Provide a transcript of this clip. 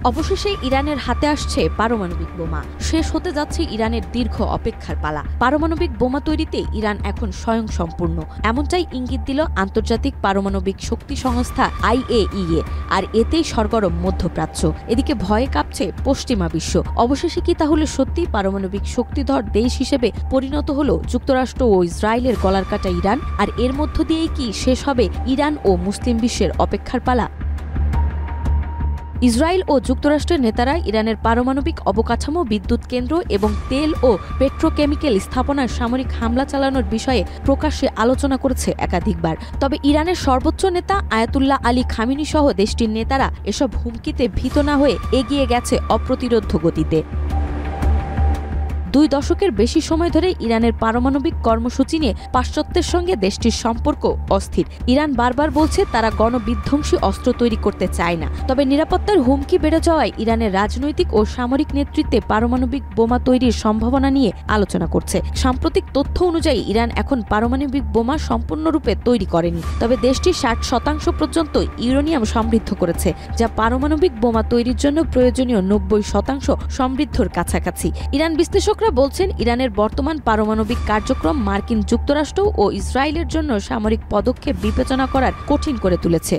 অবশেষে ইরানের হাতে আসছে পারমাণবিক বোমা। শেষ হতে যাচ্ছে ইরানের দীর্ঘ অপেক্ষার পালা। পারমাণবিক বোমা তৈরিতে ইরান এখন স্বয়ংসম্পূর্ণ, এমনটাই ইঙ্গিত দিল আন্তর্জাতিক পারমাণবিক শক্তি সংস্থা IAEA। আর এতেই সরগরম মধ্যপ্রাচ্য। এদিকে ভয়ে কাঁপছে পশ্চিমা বিশ্ব। অবশেষে কি তাহলে সত্যিই পারমাণবিক শক্তিধর দেশ হিসেবে পরিণত হল যুক্তরাষ্ট্র ও ইসরায়েলের গলার কাটা ইরান? আর এর মধ্য দিয়েই কি শেষ হবে ইরান ও মুসলিম বিশ্বের অপেক্ষার পালা? ইসরায়েল ও যুক্তরাষ্ট্রের নেতারা ইরানের পারমাণবিক অবকাঠামো, বিদ্যুৎ কেন্দ্র এবং তেল ও পেট্রোকেমিক্যাল স্থাপনার সামরিক হামলা চালানোর বিষয়ে প্রকাশ্যে আলোচনা করেছে একাধিকবার। তবে ইরানের সর্বোচ্চ নেতা আয়াতুল্লাহ আলী খামেনি সহ দেশটির নেতারা এসব হুমকিতে ভীত না হয়ে এগিয়ে গেছে অপ্রতিরোধ্য গতিতে। 2 দশকের বেশি সময় ধরে ইরানের পারমাণবিক কর্মসূচি নিয়ে পাশ্চাত্যের সঙ্গে দেশটির সম্পর্ক অস্থির। ইরান বারবার বলছে তারা গণবিধ্বংসী অস্ত্র তৈরি করতে চায় না। তবে নিরাপত্তার হুমকি বেড়ে যাওয়ায় ইরানের রাজনৈতিক ও সামরিক নেতৃত্বে পারমাণবিক বোমা তৈরির সম্ভাবনা নিয়ে আলোচনা করছে। সাম্প্রতিক তথ্য অনুযায়ী ইরান এখন পারমাণবিক বোমা সম্পূর্ণরূপে তৈরি করেনি, তবে দেশটি 60% পর্যন্ত ইউরেনিয়াম সমৃদ্ধ করেছে, যা পারমাণবিক বোমা তৈরির জন্য প্রয়োজনীয় 90% সমৃদ্ধর কাছাকাছি। ইরান বিশ্লেষক বলছেন ইরানের বর্তমান পারমাণবিক কার্যক্রম মার্কিন যুক্তরাষ্ট্র ও ইসরায়েলের জন্য সামরিক পদক্ষেপ বিবেচনা করার কঠিন করে তুলেছে।